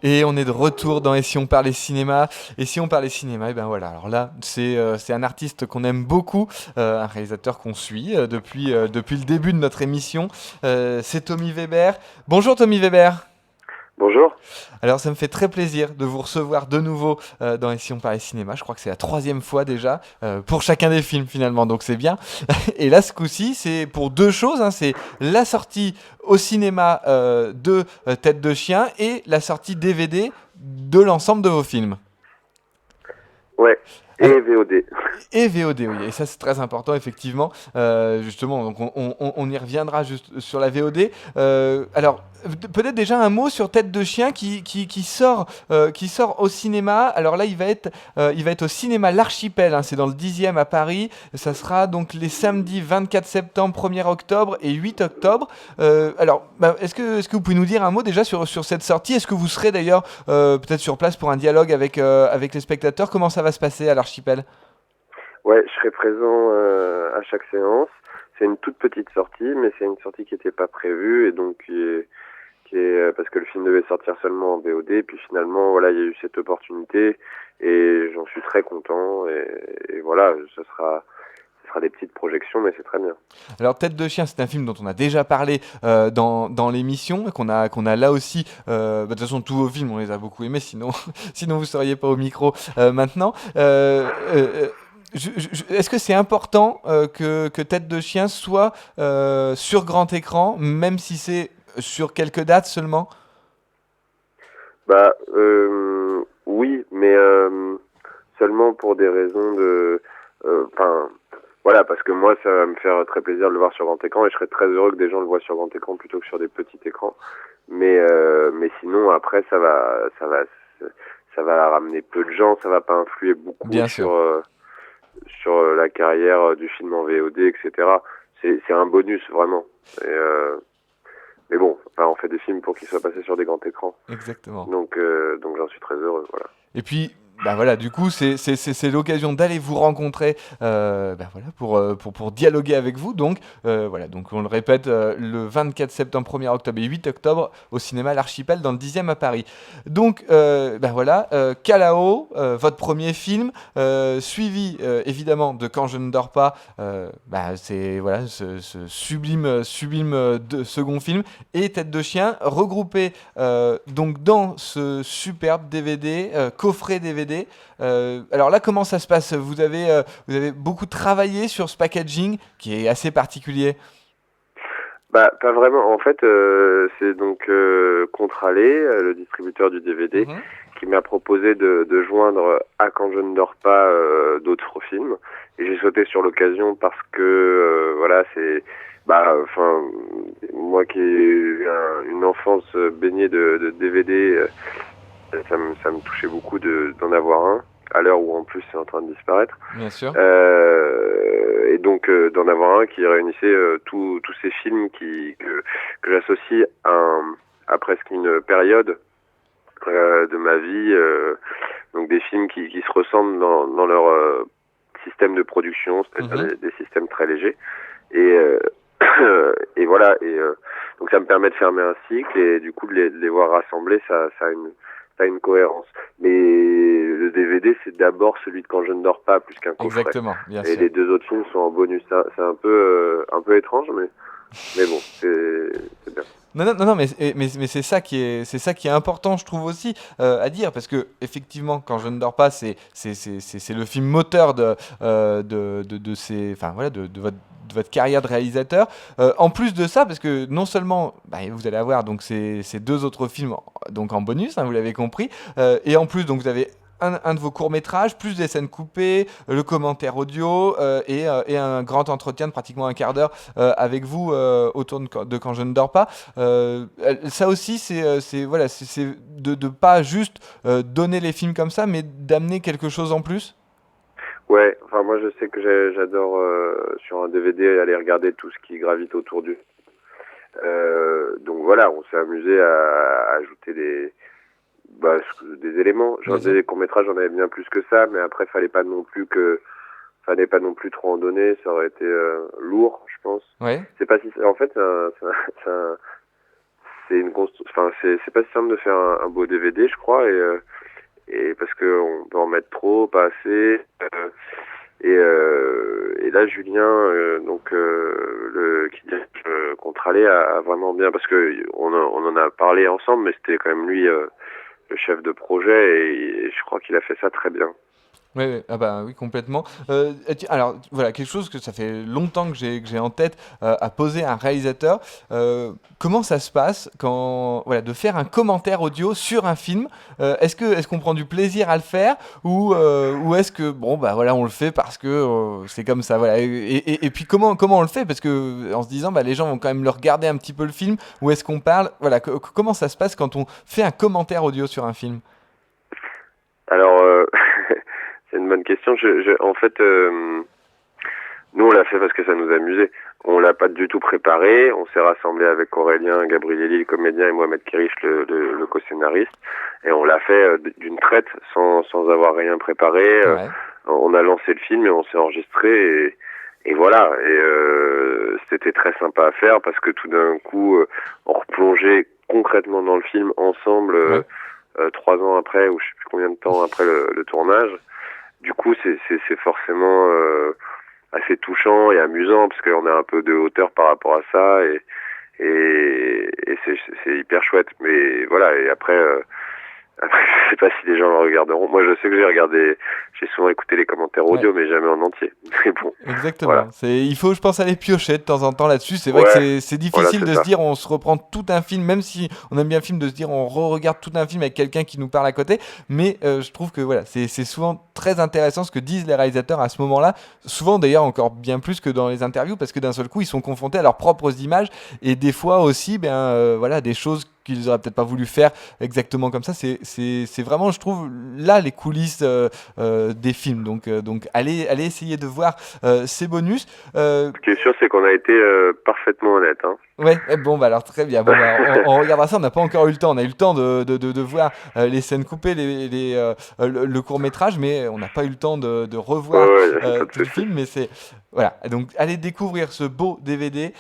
Et on est de retour dans Et si on parlait cinéma? Et si on parlait cinéma, et ben voilà. Alors là, c'est un artiste qu'on aime beaucoup, un réalisateur qu'on suit depuis le début de notre émission. C'est Tommy Weber. Bonjour Tommy Weber. Bonjour. Alors ça me fait très plaisir de vous recevoir de nouveau dans Et si on parlait cinéma. Je crois que c'est la troisième fois déjà pour chacun des films finalement, donc c'est bien. Et là, ce coup-ci, c'est pour deux choses, hein. C'est la sortie au cinéma de Tête de chien et la sortie DVD de l'ensemble de vos films. Ouais. Alors, Et VOD. et VOD, oui, et ça c'est très important effectivement. Justement, donc on y reviendra juste sur la VOD. Alors peut-être déjà un mot sur Tête de chien qui sort au cinéma. Alors là il va être au cinéma L'Archipel, hein, c'est dans le 10e à Paris. Ça sera donc les samedis 24 septembre, 1er octobre et 8 octobre. Alors est-ce que vous pouvez nous dire un mot déjà sur cette sortie? Est-ce que vous serez d'ailleurs peut-être sur place pour un dialogue avec les spectateurs? Comment ça va se passer à l'Archipel? Ouais, je serai présent à chaque séance. C'est une toute petite sortie, mais c'est une sortie qui n'était pas prévue et donc qui est parce que le film devait sortir seulement en VOD. Et puis finalement, voilà, il y a eu cette opportunité et j'en suis très content. Et voilà, ce sera des petites projections, mais c'est très bien. Alors Tête de chien, c'est un film dont on a déjà parlé dans l'émission, qu'on a là aussi. De toute façon, tous vos films, on les a beaucoup aimés, sinon, sinon vous ne seriez pas au micro maintenant. Est-ce que c'est important que Tête de chien soit sur grand écran, même si c'est sur quelques dates seulement? Bah oui, mais seulement pour des raisons de, enfin. Voilà, parce que moi, ça va me faire très plaisir de le voir sur grand écran et je serais très heureux que des gens le voient sur grand écran plutôt que sur des petits écrans. Mais sinon, après, ça va ramener peu de gens, ça va pas influer beaucoup Bien sûr. sur la carrière du film en VOD, etc. C'est un bonus vraiment. Mais bon, enfin, on fait des films pour qu'ils soient passés sur des grands écrans, Exactement. donc j'en suis très heureux. Voilà. Et puis, bah voilà, du coup, c'est l'occasion d'aller vous rencontrer bah voilà, pour dialoguer avec vous. Donc, voilà, donc on le répète, le 24 septembre, 1er octobre et 8 octobre au cinéma L'Archipel dans le 10e à Paris. Donc, bah voilà, Kalao, votre premier film, suivi évidemment de Quand je ne dors pas, bah, c'est voilà, ce sublime second film, et Tête de chien, regroupé donc dans ce superbe DVD, coffret DVD. Alors là, comment ça se passe? Vous avez beaucoup travaillé sur ce packaging qui est assez particulier. Bah, pas vraiment. En fait, c'est donc Contralé, le distributeur du DVD, Mhm. qui m'a proposé de joindre à Quand je ne dors pas d'autres films. Et j'ai sauté sur l'occasion parce que voilà, c'est bah enfin moi qui ai eu une enfance baignée de DVD, ça me touchait beaucoup d'en avoir un à l'heure où en plus c'est en train de disparaître. Bien sûr. Et donc d'en avoir un qui réunissait tous ces films que j'associe à presque une période de ma vie, donc des films qui se ressemblent dans leur système de production, c'est-à-dire Mhm. des systèmes très légers. Et, et voilà, donc ça me permet de fermer un cycle et du coup de les voir rassemblés, ça a une cohérence. Mais le DVD, c'est d'abord celui de Quand je ne dors pas, plus qu'un coffret. Exactement, bien Et sûr. les deux autres films sont en bonus. C'est un peu étrange, mais bon, c'est bien. Non, mais c'est ça qui est important, je trouve aussi à dire, parce que effectivement, Quand je ne dors pas, c'est le film moteur de ces, enfin voilà, de votre carrière de réalisateur. En plus de ça, parce que non seulement bah, vous allez avoir donc ces deux autres films donc en bonus, hein, vous l'avez compris, et en plus donc vous avez un de vos courts-métrages, plus des scènes coupées, le commentaire audio et un grand entretien de pratiquement un quart d'heure avec vous autour de Quand je ne dors pas. Ça aussi, voilà, c'est de pas juste donner les films comme ça, mais d'amener quelque chose en plus. Ouais, enfin moi je sais que j'adore sur un DVD aller regarder tout ce qui gravite autour du. Donc voilà, on s'est amusé à ajouter des éléments. Bien Genre sûr. des courts-métrages, j'en avais bien plus que ça, mais après fallait pas non plus trop en donner, ça aurait été lourd, je pense. Ouais. C'est pas si en fait c'est enfin c'est pas si simple de faire un beau DVD, je crois, et parce que on peut en mettre trop, pas assez. Et là, Julien, qui dirige Contralé, a vraiment bien, parce que on en a parlé ensemble, mais c'était quand même lui le chef de projet, et je crois qu'il a fait ça très bien. Ouais, ouais, ah bah oui, complètement. Alors, voilà, quelque chose que ça fait longtemps que j'ai en tête à poser à un réalisateur. Comment ça se passe quand, voilà, de faire un commentaire audio sur un film? Est-ce qu'on prend du plaisir à le faire ou est-ce que, bon, bah voilà, on le fait parce que c'est comme ça, voilà. Et puis comment on le fait? Parce que en se disant, bah les gens vont quand même le regarder un petit peu le film, ou est-ce qu'on parle? Voilà, comment ça se passe quand on fait un commentaire audio sur un film? Alors, c'est une bonne question. En fait, nous, on l'a fait parce que ça nous amusait. On l'a pas du tout préparé. On s'est rassemblé avec Aurélien Gabrielli, le comédien, et Mohamed Kirish, le co-scénariste. Et on l'a fait d'une traite, sans avoir rien préparé. Ouais, On a lancé le film et on s'est enregistré. Et voilà. Et c'était très sympa à faire parce que tout d'un coup, on replongeait concrètement dans le film ensemble, ouais. 3 ans après, ou je sais plus combien de temps après le tournage. Du coup, c'est forcément assez touchant et amusant parce qu'on a un peu de hauteur par rapport à ça, et c'est hyper chouette. Mais voilà, et après, je sais pas si les gens le regarderont. Moi, je sais que j'ai souvent écouté les commentaires Ouais. audio, mais jamais en entier. Mais bon, voilà. Exactement. Il faut, je pense, aller piocher de temps en temps là-dessus. C'est vrai que Ouais, c'est voilà, difficile c'est de se ça. dire on se reprend tout un film, même si on aime bien le film, de se dire on re-regarde tout un film avec quelqu'un qui nous parle à côté. Mais je trouve que voilà, c'est souvent très intéressant ce que disent les réalisateurs à ce moment-là. Souvent d'ailleurs encore bien plus que dans les interviews, parce que d'un seul coup ils sont confrontés à leurs propres images, et des fois aussi, ben voilà, des choses qu'ils auraient peut-être pas voulu faire exactement comme ça. C'est vraiment, je trouve, là les coulisses des films. Donc allez essayer de voir ces bonus. Euh, Ce qui est sûr, c'est qu'on a été parfaitement honnête, hein. Ouais, bon, bah alors très bien. Bon, bah, on regardera ça. On n'a pas encore eu le temps. On a eu le temps de voir les scènes coupées, le court métrage, mais on n'a pas eu le temps de Ouais, revoir ouais, pas de tout le souci. film. Mais c'est voilà. Donc, allez découvrir ce beau DVD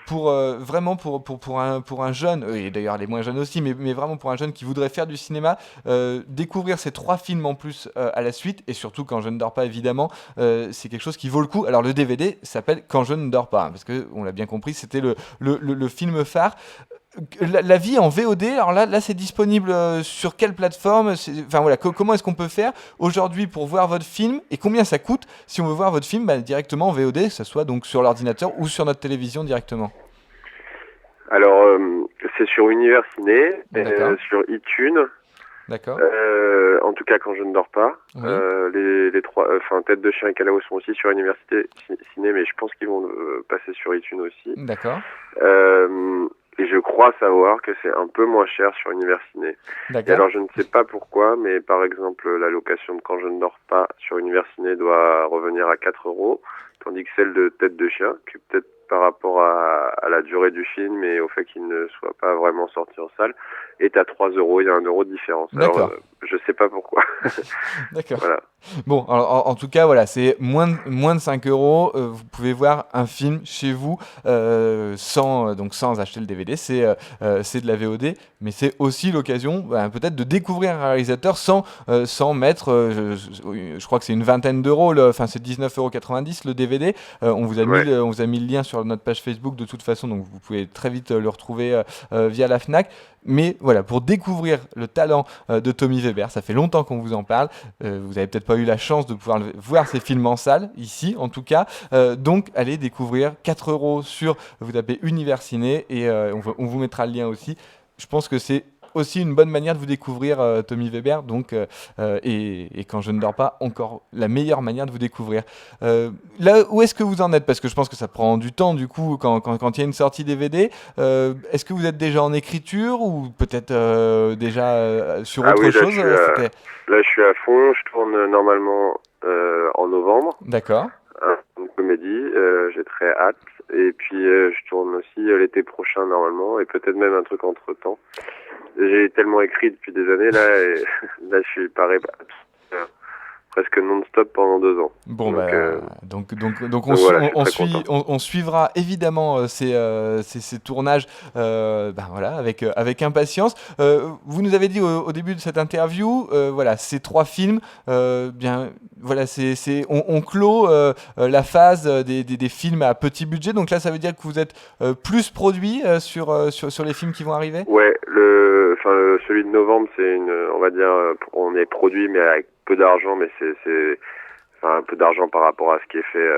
pour vraiment pour un jeune, et d'ailleurs les moins jeunes aussi, mais vraiment pour un jeune qui voudrait faire du cinéma, découvrir ces 3 films en plus à la suite, et surtout Quand je ne dors pas, évidemment, c'est quelque chose qui vaut le coup. Alors, le DVD s'appelle Quand je ne dors pas, hein, parce que on l'a bien compris, c'était le film phare. La vie en VOD, alors là c'est disponible sur quelle plateforme? Enfin voilà, comment est-ce qu'on peut faire aujourd'hui pour voir votre film, et combien ça coûte si on veut voir votre film bah, directement en VOD, que ce soit donc sur l'ordinateur ou sur notre télévision directement? Alors, c'est sur Univers Ciné, D'accord, sur iTunes. d'accord, En tout cas, quand je ne dors pas, oui, les trois, enfin Tête de chien et Calao sont aussi sur Université Ciné, mais je pense qu'ils vont passer sur iTunes aussi. d'accord, Et je crois savoir que c'est un peu moins cher sur Univers Ciné. Et d'accord, alors, je ne sais pas pourquoi, mais par exemple, la location de Quand je ne dors pas sur Univers Ciné doit revenir à 4 €, tandis que celle de Tête de chien, qui peut-être par rapport à la durée du film et au fait qu'il ne soit pas vraiment sorti en salle, est à 3 €. Il y a 1 € de différence. Alors, d'accord. je sais pas pourquoi. D'accord. Voilà. Bon, en tout cas, voilà, c'est moins de 5 euros. Vous pouvez voir un film chez vous donc sans acheter le DVD. C'est de la VOD, mais c'est aussi l'occasion peut-être de découvrir un réalisateur sans mettre, je crois que c'est une vingtaine d'euros, enfin c'est 19,90 € le DVD. Ouais. On vous a mis le lien sur notre page Facebook de toute façon, donc vous pouvez très vite le retrouver via la FNAC. Mais voilà, pour découvrir le talent de Tommy Weber, ça fait longtemps qu'on vous en parle. Vous avez peut-être pas eu la chance de pouvoir voir ces films en salle, ici en tout cas. Donc allez découvrir 4 € vous tapez Univers Ciné, et on vous mettra le lien aussi. Je pense que c'est aussi une bonne manière de vous découvrir Tommy Weber, donc, et Quand je ne dors pas, encore la meilleure manière de vous découvrir. Là, où est-ce que vous en êtes? Parce que je pense que ça prend du temps, du coup, quand il y a une sortie DVD. Est-ce que vous êtes déjà en écriture, ou peut-être déjà sur Ah autre oui, chose? C'était... là, je suis à fond. Je tourne normalement en novembre. D'accord, Une comédie, j'ai très hâte. Et puis je tourne aussi l'été prochain normalement, et peut-être même un truc entre temps. J'ai tellement écrit depuis des années là, et là je suis paré presque non-stop pendant 2 ans. Bon, donc voilà, je suis on très suit, content. on suivra évidemment ces tournages voilà, avec impatience. Vous nous avez dit au début de cette interview, voilà, ces 3 films, bien, voilà, on clôt la phase des films à petit budget. Donc là, ça veut dire que vous êtes plus produit sur les films qui vont arriver? Ouais, celui de novembre, on va dire, on est produit, mais avec peu d'argent, mais enfin, un peu d'argent par rapport à ce qui est fait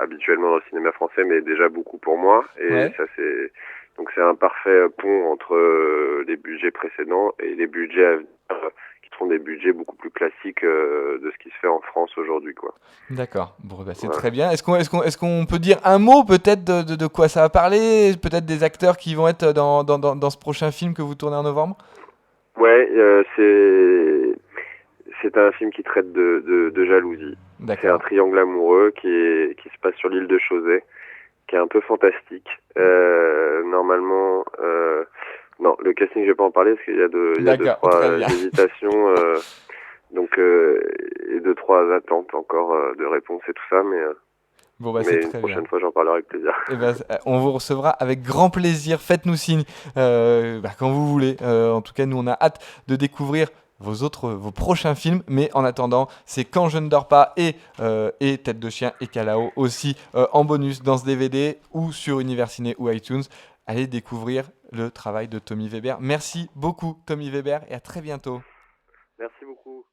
habituellement dans le cinéma français, mais déjà beaucoup pour moi. Et Ouais. ça, donc c'est un parfait pont entre les budgets précédents et les budgets à venir, qui seront des budgets beaucoup plus classiques de ce qui se fait en France aujourd'hui, quoi. D'accord. Bon, bah, c'est Voilà. très bien. Est-ce qu'on peut dire un mot peut-être de quoi ça va parler? Peut-être des acteurs qui vont être dans ce prochain film que vous tournez en novembre? Ouais, c'est un film qui traite de jalousie. C'est un D'accord. triangle amoureux qui se passe sur l'île de Chausey, qui est un peu fantastique. Normalement, non, le casting, je vais pas en parler parce qu'il y a deux, D'accord, trois très bien. hésitations, donc et deux, trois attentes encore de réponse et tout ça, Bon, bah, c'est mais une très bien. prochaine fois, j'en parlerai avec plaisir. Eh ben, on vous recevra avec grand plaisir. Faites-nous signe quand vous voulez. En tout cas, nous, on a hâte de découvrir vos prochains films. Mais en attendant, c'est Quand je ne dors pas et Tête de chien et Kalao aussi en bonus dans ce DVD ou sur Univers Ciné ou iTunes. Allez découvrir le travail de Tommy Weber. Merci beaucoup, Tommy Weber, et à très bientôt. Merci beaucoup.